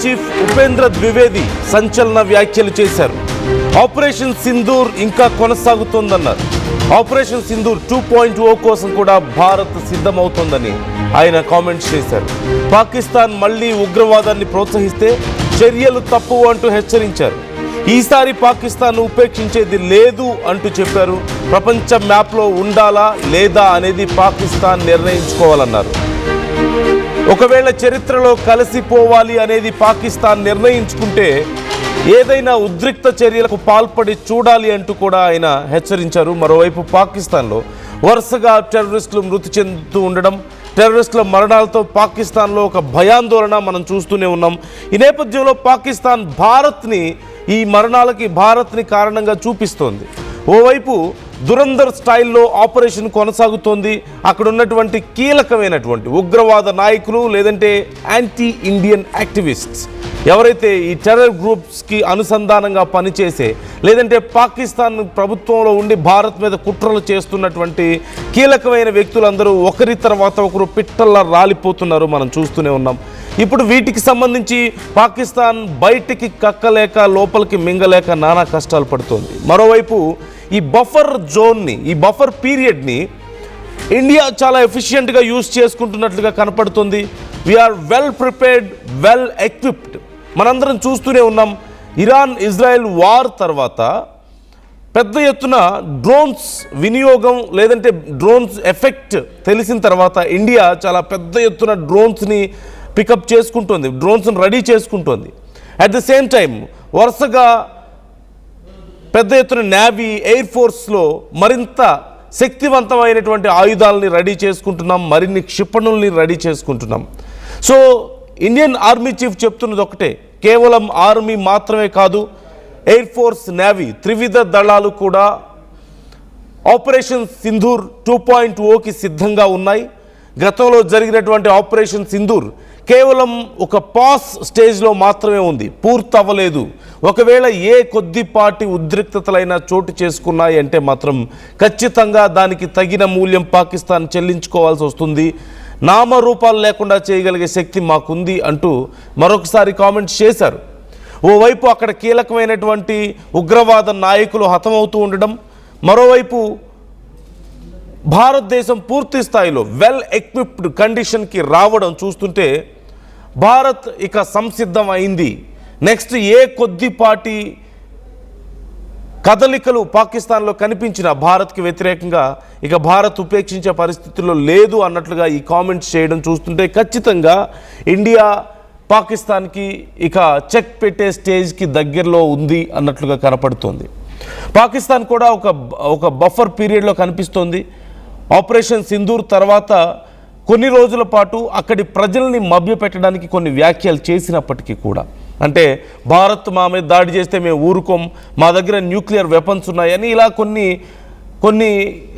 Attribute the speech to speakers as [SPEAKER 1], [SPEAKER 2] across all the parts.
[SPEAKER 1] Chief Upendra Dwivedi సంచలన వ్యాఖ్యలు చేశారు. ఆపరేషన్ సింధూర్ ఇంకా కొనసాగుతోందన్నారు. ఆపరేషన్ సింధూర్ 2.0 కోసం కూడా భారత్ సిద్ధమవుతోందని ఆయన కామెంట్స్ చేశారు. పాకిస్తాన్ మళ్లీ ఉగ్రవాదాన్ని ప్రోత్సహిస్తే చర్యలు తప్పు అంటూ హెచ్చరించారు. ఈసారి పాకిస్తాన్ ఉపేక్షించేది లేదు అంటూ చెప్పారు. ప్రపంచ మ్యాప్లో ఉండాలా లేదా అనేది పాకిస్తాన్ నిర్ణయించుకోవాలన్నారు. ఒకవేళ చరిత్రలో కలిసిపోవాలి అనేది పాకిస్తాన్ నిర్ణయించుకుంటే ఏదైనా ఉద్రిక్త చర్యలకు పాల్పడి చూడాలి అంటూ కూడా ఆయన హెచ్చరించారు. మరోవైపు పాకిస్తాన్లో వరుసగా టెర్రరిస్టులు మృతి చెందుతూ ఉండడం, టెర్రరిస్టుల మరణాలతో పాకిస్తాన్లో ఒక భయాందోళన మనం చూస్తూనే ఉన్నాం. ఈ నేపథ్యంలో పాకిస్తాన్ ఈ మరణాలకి భారత్ని కారణంగా చూపిస్తోంది. ఓవైపు దురంధర్ స్టైల్లో ఆపరేషన్ కొనసాగుతోంది. అక్కడ ఉన్నటువంటి కీలకమైనటువంటి ఉగ్రవాద నాయకులు లేదంటే యాంటీ ఇండియన్ యాక్టివిస్ట్స్ ఎవరైతే ఈ టెర్రర్ గ్రూప్స్కి అనుసంధానంగా పనిచేసే లేదంటే పాకిస్తాన్ ప్రభుత్వంలో ఉండి భారత్ మీద కుట్రలు చేస్తున్నటువంటి కీలకమైన వ్యక్తులందరూ ఒకరి తర్వాత ఒకరు పిట్టల్లా రాలిపోతున్నారు, మనం చూస్తూనే ఉన్నాం. ఇప్పుడు వీటికి సంబంధించి పాకిస్తాన్ బయటికి కక్కలేక లోపలికి మింగలేక నానా కష్టాలు పడుతోంది. మరోవైపు ఈ బఫర్ జోన్ని, ఈ బఫర్ పీరియడ్ని ఇండియా చాలా ఎఫిషియెంట్గా యూజ్ చేసుకుంటున్నట్లుగా కనపడుతుంది. We are well prepared, well equipped. మనందరం చూస్తూనే ఉన్నాం. ఇరాన్ ఇజ్రాయెల్ వార్ తర్వాత పెద్ద ఎత్తున డ్రోన్స్ వినియోగం లేదంటే డ్రోన్స్ ఎఫెక్ట్ తెలిసిన తర్వాత ఇండియా చాలా పెద్ద ఎత్తున డ్రోన్స్ని పికప్ చేసుకుంటుంది, డ్రోన్స్ని రెడీ చేసుకుంటుంది. అట్ ద సేమ్ టైం వరుసగా పెద్ద ఎత్తున నేవీ, ఎయిర్ ఫోర్స్లో మరింత శక్తివంతమైనటువంటి ఆయుధాలని రెడీ చేసుకుంటున్నాం, మరిన్ని క్షిపణుల్ని రెడీ చేసుకుంటున్నాం. సో ఇండియన్ ఆర్మీ చీఫ్ చెప్తున్నది ఒకటే, కేవలం ఆర్మీ మాత్రమే కాదు, ఎయిర్ ఫోర్స్, నేవీ త్రివిధ దళాలు కూడా ఆపరేషన్ సింధూర్ 2.0కి సిద్ధంగా ఉన్నాయి. గతంలో జరిగినటువంటి ఆపరేషన్ సింధూర్ కేవలం ఒక పాస్ స్టేజ్లో మాత్రమే ఉంది, పూర్తవ్వలేదు. ఒకవేళ ఏ కొద్దిపాటి ఉద్రిక్తతలైనా చోటు చేసుకున్నాయి అంటే మాత్రం ఖచ్చితంగా దానికి తగిన మూల్యం పాకిస్తాన్ చెల్లించుకోవాల్సి వస్తుంది. నామరూపాలు లేకుండా చేయగలిగే శక్తి మాకుంది అంటూ మరొకసారి కామెంట్స్ చేశారు. ఓవైపు అక్కడ కీలకమైనటువంటి ఉగ్రవాద నాయకులు హతమవుతూ ఉండడం, మరోవైపు భారతదేశం పూర్తి స్థాయిలో వెల్ ఎక్విప్డ్ కండిషన్కి రావడం చూస్తుంటే భారత్ ఇక సంసిద్ధం అయింది. నెక్స్ట్ ఏ కొద్దిపాటి కదలికలు పాకిస్తాన్లో కనిపించిన భారత్కి వ్యతిరేకంగా ఇక భారత్ ఉపేక్షించే పరిస్థితుల్లో లేదు అన్నట్లుగా ఈ కామెంట్స్ చేయడం చూస్తుంటే ఖచ్చితంగా ఇండియా పాకిస్తాన్కి ఇక చెక్ పెట్టే స్టేజ్కి దగ్గరలో ఉంది అన్నట్లుగా కనపడుతోంది. పాకిస్తాన్ కూడా ఒక బఫర్ పీరియడ్లో కనిపిస్తోంది. ఆపరేషన్ సింధూర్ తర్వాత కొన్ని రోజుల పాటు అక్కడి ప్రజల్ని మభ్యపెట్టడానికి కొన్ని వ్యాఖ్యలు చేసినప్పటికీ కూడా, అంటే భారత్ మా మీద దాడి చేస్తే మేము ఊరుకోం, మా దగ్గర న్యూక్లియర్ వెపన్స్ ఉన్నాయని ఇలా కొన్ని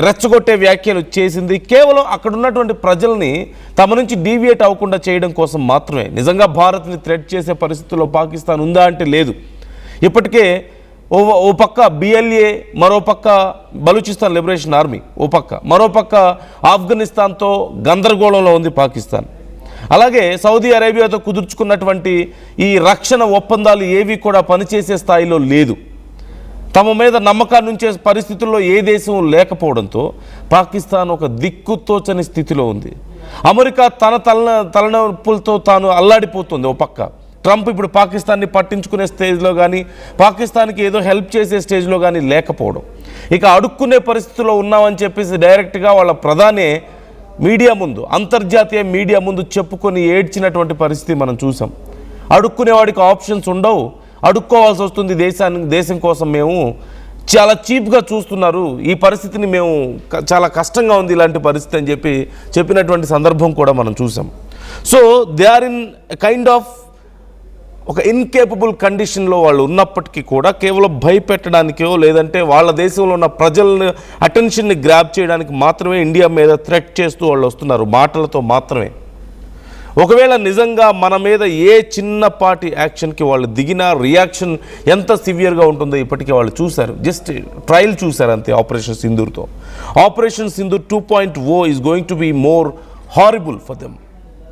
[SPEAKER 1] రెచ్చగొట్టే వ్యాఖ్యలు చేసింది. కేవలం అక్కడ ఉన్నటువంటి ప్రజల్ని తమ నుంచి డీవియేట్ అవ్వకుండా చేయడం కోసం మాత్రమే. నిజంగా భారత్ని థ్రెట్ చేసే పరిస్థితుల్లో పాకిస్తాన్ ఉందా అంటే లేదు. ఇప్పటికే ఓ పక్క బిఎల్ఏ, మరో పక్క బలూచిస్తాన్ లిబరేషన్ ఆర్మీ, ఓ పక్క మరోపక్క ఆఫ్ఘనిస్తాన్తో గందరగోళంలో ఉంది పాకిస్తాన్. అలాగే సౌదీ అరేబియాతో కుదుర్చుకున్నటువంటి ఈ రక్షణ ఒప్పందాలు ఏవి కూడా పనిచేసే స్థాయిలో లేదు. తమ మీద నమ్మకాన్ని ఉంచే పరిస్థితుల్లో ఏ దేశం లేకపోవడంతో పాకిస్తాన్ ఒక దిక్కుతోచని స్థితిలో ఉంది. అమెరికా తన తలనొప్పులతో తాను అల్లాడిపోతుంది. ఓ పక్క ట్రంప్ ఇప్పుడు పాకిస్తాన్ని పట్టించుకునే స్టేజ్లో కానీ, పాకిస్తాన్కి ఏదో హెల్ప్ చేసే స్టేజ్లో కానీ లేకపోవడం, ఇక అడుక్కునే పరిస్థితుల్లో ఉన్నామని చెప్పేసి డైరెక్ట్గా వాళ్ళ ప్రధానే మీడియా ముందు, అంతర్జాతీయ మీడియా ముందు చెప్పుకొని ఏడ్చినటువంటి పరిస్థితి మనం చూసాం. అడుక్కునేవాడికి ఆప్షన్స్ ఉండవు, అడుక్కోవాల్సి వస్తుంది. దేశం కోసం మేము చాలా చీప్గా చూస్తున్నారు, ఈ పరిస్థితిని మేము చాలా కష్టంగా ఉంది ఇలాంటి పరిస్థితి అని చెప్పినటువంటి సందర్భం కూడా మనం చూసాం. So they are in kind of ఒక ఇన్కేపబుల్ కండిషన్లో వాళ్ళు ఉన్నప్పటికీ కూడా కేవలం భయపెట్టడానికో లేదంటే వాళ్ళ దేశంలో ఉన్న ప్రజల అటెన్షన్ని గ్రాబ్ చేయడానికి మాత్రమే ఇండియా మీద థ్రెట్ చేస్తూ వాళ్ళు వస్తున్నారు, మాటలతో మాత్రమే. ఒకవేళ నిజంగా మన మీద ఏ చిన్నపాటి యాక్షన్కి వాళ్ళు దిగినా రియాక్షన్ ఎంత సివియర్గా ఉంటుందో ఇప్పటికే వాళ్ళు చూశారు. జస్ట్ ట్రయల్ చూశారు అంతే ఆపరేషన్ సింధూర్తో. Operation Sindoor 2.0 is going to be more horrible for them.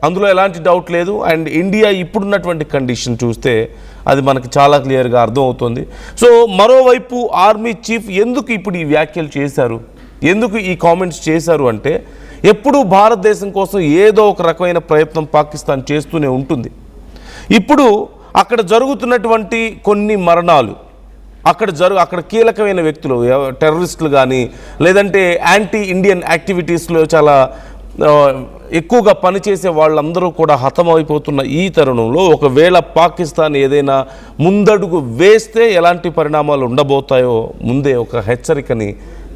[SPEAKER 1] అందులో ఎలాంటి డౌట్ లేదు. అండ్ ఇండియా ఇప్పుడున్నటువంటి కండిషన్ చూస్తే అది మనకి చాలా క్లియర్గా అర్థమవుతుంది. సో మరోవైపు ఆర్మీ చీఫ్ ఎందుకు ఇప్పుడు ఈ వ్యాఖ్యలు చేశారు, ఎందుకు ఈ కామెంట్స్ చేశారు అంటే, ఎప్పుడూ భారతదేశం కోసం ఏదో ఒక రకమైన ప్రయత్నం పాకిస్తాన్ చేస్తూనే ఉంటుంది. ఇప్పుడు అక్కడ జరుగుతున్నటువంటి కొన్ని మరణాలు, అక్కడ కీలకమైన వ్యక్తులు, టెర్రరిస్టులు కానీ లేదంటే యాంటీ ఇండియన్ యాక్టివిటీస్లో చాలా ఎక్కువగా పనిచేసే వాళ్ళందరూ కూడా హతమైపోతున్న ఈ తరుణంలో ఒకవేళ పాకిస్తాన్ ఏదైనా ముందడుగు వేస్తే ఎలాంటి పరిణామాలు ఉండబోతాయో ముందే ఒక హెచ్చరికని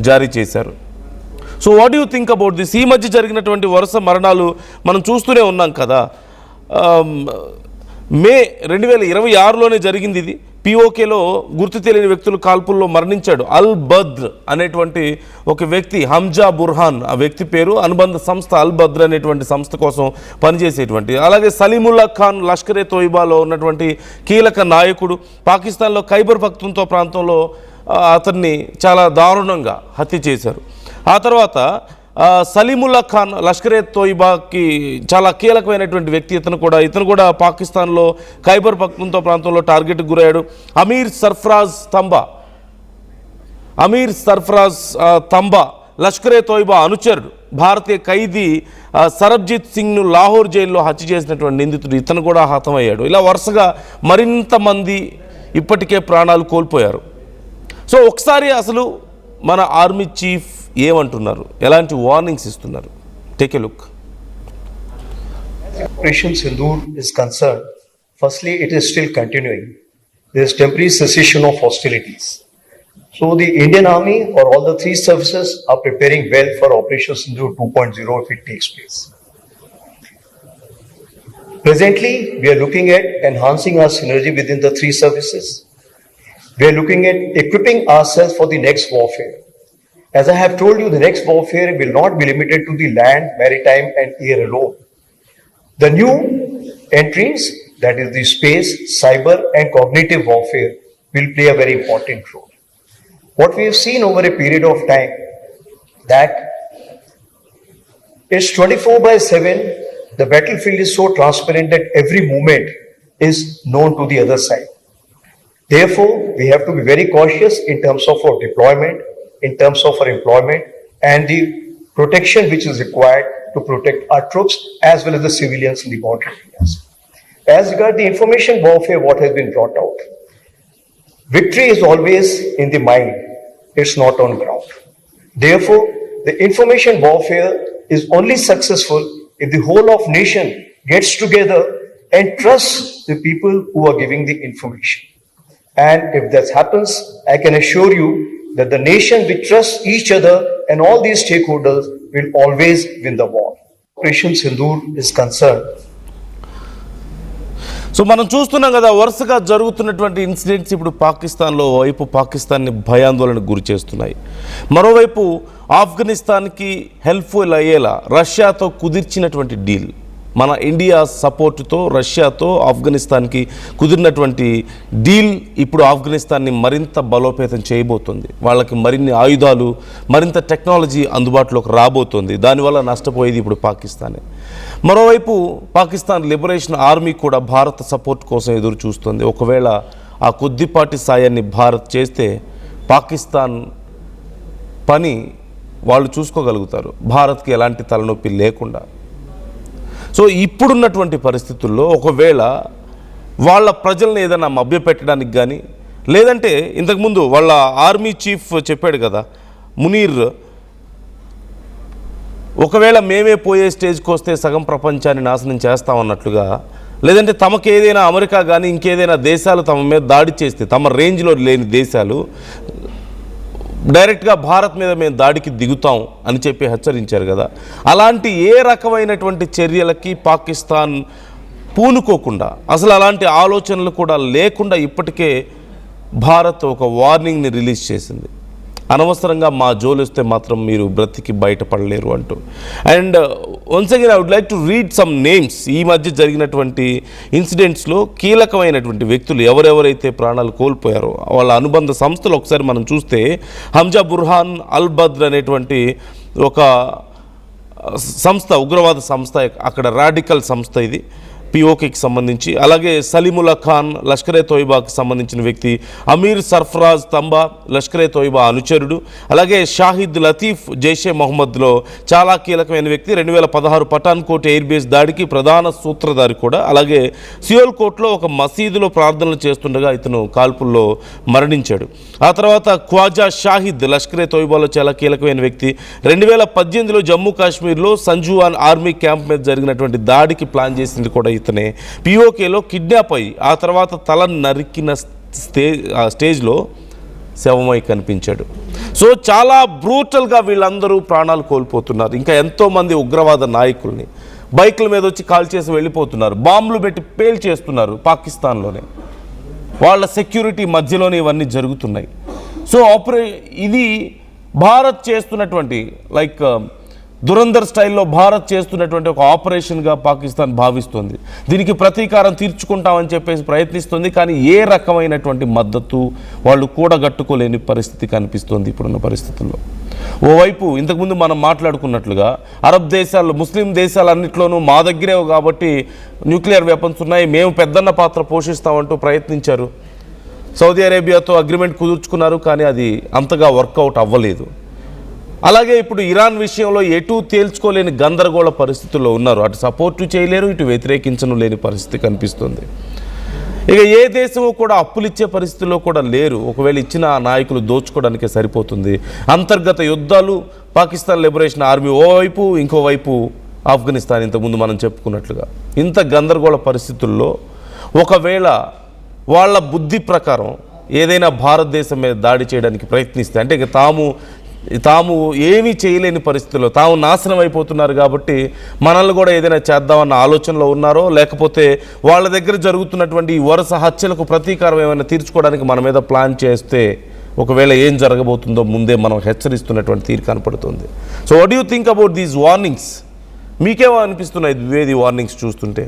[SPEAKER 1] జారీ చేశారు. So what you think about this? ఈ మధ్య జరిగినటువంటి వరుస మరణాలు మనం చూస్తూనే ఉన్నాం కదా. మే 2026లోనే జరిగింది ఇది. పిఓకేలో గుర్తు తెలియని వ్యక్తులు కాల్పుల్లో మరణించాడు. అల్ బద్ర్ అనేటువంటి ఒక వ్యక్తి, హంజా బుర్హాన్ ఆ వ్యక్తి పేరు. అనుబంధ సంస్థ అల్ బద్ర్ అనేటువంటి సంస్థ కోసం పనిచేసేటువంటి. అలాగే సలీముల్లా ఖాన్ లష్కరే తోయిబాలో ఉన్నటువంటి కీలక నాయకుడు. పాకిస్తాన్లో ఖైబర్ పఖ్తూన్ఖ్వా ప్రాంతంలో అతన్ని చాలా దారుణంగా హత్య చేశారు. ఆ తర్వాత సలీముల్లా ఖాన్ లష్కరే తోయిబాకి చాలా కీలకమైనటువంటి వ్యక్తి. ఇతను కూడా పాకిస్తాన్లో ఖైబర్ పఖ్తూన్ఖ్వా ప్రాంతంలో టార్గెట్కి గురయ్యాడు. అమీర్ సర్ఫరాజ్ తంబా లష్కరే తోయిబా అనుచరుడు. భారతీయ ఖైదీ సరబ్జీత్ సింగ్ను లాహోర్ జైల్లో హత్య చేసినటువంటి నిందితుడు, ఇతను కూడా హతమయ్యాడు. ఇలా వరుసగా మరింత మంది ఇప్పటికే ప్రాణాలు కోల్పోయారు. సో ఒకసారి అసలు మన ఆర్మీ చీఫ్ ఏమంటున్నారు, ఎలాంటి వార్నింగ్స్ ఇస్తున్నారు? Take a look.
[SPEAKER 2] Operation Sindoor is concerned, firstly, it is still continuing. There is temporary cessation of hostilities. So the Indian Army or all the three services are preparing well for Operation Sindoor 2.0 if it takes place. Presently, we are looking at enhancing our synergy within the three services. We are looking at equipping ourselves for the next warfare. As I have told you, the next warfare will not be limited to the land, maritime and air alone. The new entries, that is the space, cyber and cognitive warfare, will play a very important role. What we have seen over a period of time, that it's 24/7, the battlefield is so transparent that every movement is known to the other side. Therefore, we have to be very cautious in terms of our deployment, in terms of our employment and the protection which is required to protect our troops as well as the civilians in the border areas. As regards the information warfare, what has been brought out, victory is always in the mind, it's not on ground. Therefore, the information warfare is only successful if the whole of nation gets together and trusts the people who are giving the information. And if that happens, I can assure you that the nation will trust each other and all these stakeholders will always win the war. Operation Sindoor is concerned.
[SPEAKER 1] So మనం చూస్తున్నాం కదా, వరుసగా జరుగుతున్నటువంటి incidents ఇప్పుడు పాకిస్తాన్ని భయాందోళనకు గురి చేస్తున్నాయి. మరోవైపు ఆఫ్ఘనిస్తాన్కి హెల్ప్ఫుల్ అయ్యేలా రష్యాతో కుదిర్చినటువంటి డీల్, మన ఇండియా సపోర్టుతో రష్యాతో ఆఫ్ఘనిస్తాన్కి కుదిరినటువంటి డీల్ ఇప్పుడు ఆఫ్ఘనిస్తాన్ని మరింత బలోపేతం చేయబోతుంది. వాళ్ళకి మరిన్ని ఆయుధాలు, మరింత టెక్నాలజీ అందుబాటులోకి రాబోతుంది. దానివల్ల నష్టపోయేది ఇప్పుడు పాకిస్తానే. మరోవైపు పాకిస్తాన్ లిబరేషన్ ఆర్మీ కూడా భారత సపోర్ట్ కోసం ఎదురు చూస్తుంది. ఒకవేళ ఆ కొద్దిపాటి సాయాన్ని భారత్ చేస్తే పాకిస్తాన్ పని వాళ్ళు చూసుకోగలుగుతారు, భారత్కి ఎలాంటి తలనొప్పి లేకుండా. సో ఇప్పుడున్నటువంటి పరిస్థితుల్లో ఒకవేళ వాళ్ళ ప్రజల్ని ఏదైనా మభ్యపెట్టడానికి కానీ, లేదంటే ఇంతకుముందు వాళ్ళ ఆర్మీ చీఫ్ చెప్పాడు కదా మునీర్, ఒకవేళ మేమే పోయే స్టేజ్కి వస్తే సగం ప్రపంచాన్ని నాశనం చేస్తామన్నట్లుగా, లేదంటే తమకు ఏదైనా అమెరికా కానీ ఇంకేదైనా దేశాలు తమ మీద దాడి చేస్తే, తమ రేంజ్లో లేని దేశాలు డైరెక్ట్గా భారత్ మీద మేము దాడికి దిగుతాం అని చెప్పి హెచ్చరించారు కదా. అలాంటి ఏ రకమైనటువంటి చర్యలకి పాకిస్తాన్ పూనుకోకుండా, అసలు అలాంటి ఆలోచనలు కూడా లేకుండా ఇప్పటికే భారత్ ఒక వార్నింగ్ని రిలీజ్ చేసింది. అనవసరంగా మా జోలిస్తే మాత్రం మీరు బ్రతికి బయటపడలేరు అంటూ. And once again I would like to read some names. ఈ మధ్య జరిగినటువంటి ఇన్సిడెంట్స్లో కీలకమైనటువంటి వ్యక్తులు ఎవరెవరైతే ప్రాణాలు కోల్పోయారో వాళ్ళ అనుబంధ సంస్థలు ఒకసారి మనం చూస్తే, హంజా బుర్హాన్ అల్ బద్ర్ అనేటువంటి ఒక సంస్థ, ఉగ్రవాద సంస్థ, అక్కడ రాడికల్ సంస్థ ఇది, పిఓకేకి సంబంధించి. అలాగే సలీముల్లా ఖాన్ లష్కరే తోయిబాకి సంబంధించిన వ్యక్తి, అమీర్ సర్ఫరాజ్ తంబా లష్కరే తోయిబా అనుచరుడు, అలాగే షాహిద్ లతీఫ్ జైషే మొహమ్మద్లో చాలా కీలకమైన వ్యక్తి, 2016 పఠాన్కోట్ ఎయిర్ బేస్ దాడికి ప్రధాన సూత్రధారి కూడా. అలాగే సియోల్కోట్లో ఒక మసీదులో ప్రార్థనలు చేస్తుండగా ఇతను కాల్పుల్లో మరణించాడు. ఆ తర్వాత ఖ్వాజా షాహిద్ లష్కరే తోయిబాలో చాలా కీలకమైన వ్యక్తి, 2018లో జమ్మూ కాశ్మీర్లో సంజువాన్ ఆర్మీ క్యాంప్ మీద జరిగినటువంటి దాడికి ప్లాన్ చేసింది కూడా ఇతనే. పిఓకేలో కిడ్నాప్ అయ్యి ఆ తర్వాత తల నరికిన స్టేజ్లో శవమై కనిపించాడు. సో చాలా బ్రూటల్గా వీళ్ళందరూ ప్రాణాలు కోల్పోతున్నారు. ఇంకా ఎంతోమంది ఉగ్రవాద నాయకుల్ని బైకుల మీద వచ్చి కాల్ చేసి వెళ్ళిపోతున్నారు, బాంబులు పెట్టి పేల్ చేస్తున్నారు పాకిస్తాన్లోనే. వాళ్ళ సెక్యూరిటీ మధ్యలోనే ఇవన్నీ జరుగుతున్నాయి. సో ఇది భారత్ చేస్తున్నటువంటి దురంధర్ స్టైల్లో భారత్ చేస్తున్నటువంటి ఒక ఆపరేషన్గా పాకిస్తాన్ భావిస్తుంది. దీనికి ప్రతీకారం తీర్చుకుంటామని చెప్పేసి ప్రయత్నిస్తుంది. కానీ ఏ రకమైనటువంటి మద్దతు వాళ్ళు కూడగట్టుకోలేని పరిస్థితి కనిపిస్తుంది ఇప్పుడున్న పరిస్థితుల్లో. ఓవైపు ఇంతకుముందు మనం మాట్లాడుకున్నట్లుగా అరబ్ దేశాలు, ముస్లిం దేశాలన్నింటిలోనూ మా దగ్గరే కాబట్టి న్యూక్లియర్ వెపన్స్ ఉన్నాయి, మేము పెద్దన్న పాత్ర పోషిస్తామంటూ ప్రయత్నించారు. సౌదీ అరేబియాతో అగ్రిమెంట్ కుదుర్చుకున్నారు, కానీ అది అంతగా వర్కౌట్ అవ్వలేదు. అలాగే ఇప్పుడు ఇరాన్ విషయంలో ఎటు తేల్చుకోలేని గందరగోళ పరిస్థితుల్లో ఉన్నారు. అటు సపోర్టు చేయలేరు, ఇటు వ్యతిరేకించను లేని పరిస్థితి కనిపిస్తుంది. ఇక ఏ దేశము కూడా అప్పులు ఇచ్చే పరిస్థితుల్లో కూడా లేరు. ఒకవేళ ఇచ్చిన ఆ నాయకులు దోచుకోవడానికే సరిపోతుంది. అంతర్గత యుద్ధాలు, పాకిస్తాన్ లిబరేషన్ ఆర్మీ ఓవైపు, ఇంకోవైపు ఆఫ్ఘనిస్తాన్, ఇంతకుముందు మనం చెప్పుకున్నట్లుగా. ఇంత గందరగోళ పరిస్థితుల్లో ఒకవేళ వాళ్ళ బుద్ధి ప్రకారం ఏదైనా భారతదేశం మీద దాడి చేయడానికి ప్రయత్నిస్తే, అంటే ఇక తాము ఏమీ చేయలేని పరిస్థితుల్లో తాము నాశనం అయిపోతున్నారు కాబట్టి మనల్ని కూడా ఏదైనా చేద్దామన్న ఆలోచనలో ఉన్నారో, లేకపోతే వాళ్ళ దగ్గర జరుగుతున్నటువంటి ఈ వరుస హత్యలకు ప్రతీకారం ఏమైనా తీర్చుకోవడానికి మన మీద ప్లాన్ చేస్తే ఒకవేళ ఏం జరగబోతుందో ముందే మనం హెచ్చరిస్తున్నటువంటి తీరు కనపడుతుంది. So what do you think about these warnings? మీకేమో అనిపిస్తున్నాయి ఈ వార్నింగ్స్ చూస్తుంటే?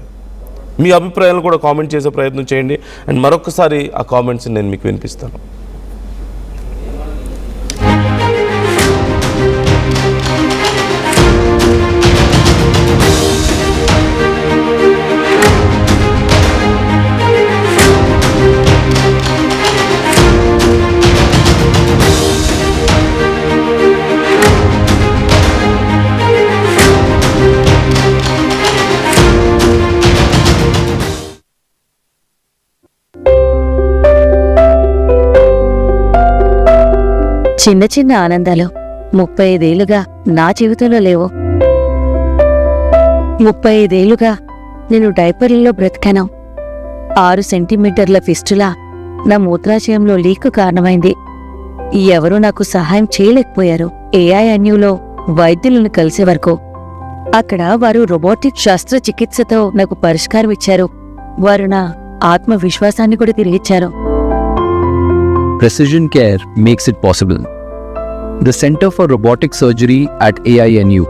[SPEAKER 1] మీ అభిప్రాయాలు కూడా కామెంట్ చేసే ప్రయత్నం చేయండి. అండ్ మరొకసారి ఆ కామెంట్స్ నేను మీకు వినిపిస్తాను.
[SPEAKER 3] చిన్న చిన్న ఆనందాలు 35 ఏళ్లుగా నా జీవితంలో లేవు. 35 ఏళ్లుగా నేను డైపర్లలో బ్రతికాను. 6 సెంటీమీటర్ల ఫిస్టులా నా మూత్రాశయంలో లీకు కారణమైంది. ఎవరూ నాకు సహాయం చేయలేకపోయారు. ఏఐఎన్యూలో వైద్యులను కలిసే వరకు. అక్కడ వారు రోబోటిక్ శస్త్రచికిత్సతో నాకు పరిష్కారం ఇచ్చారు. వారు నా ఆత్మవిశ్వాసాన్ని కూడా తిరిగిచ్చారు.
[SPEAKER 4] Precision care makes it possible. The Center for Robotic Surgery at AINU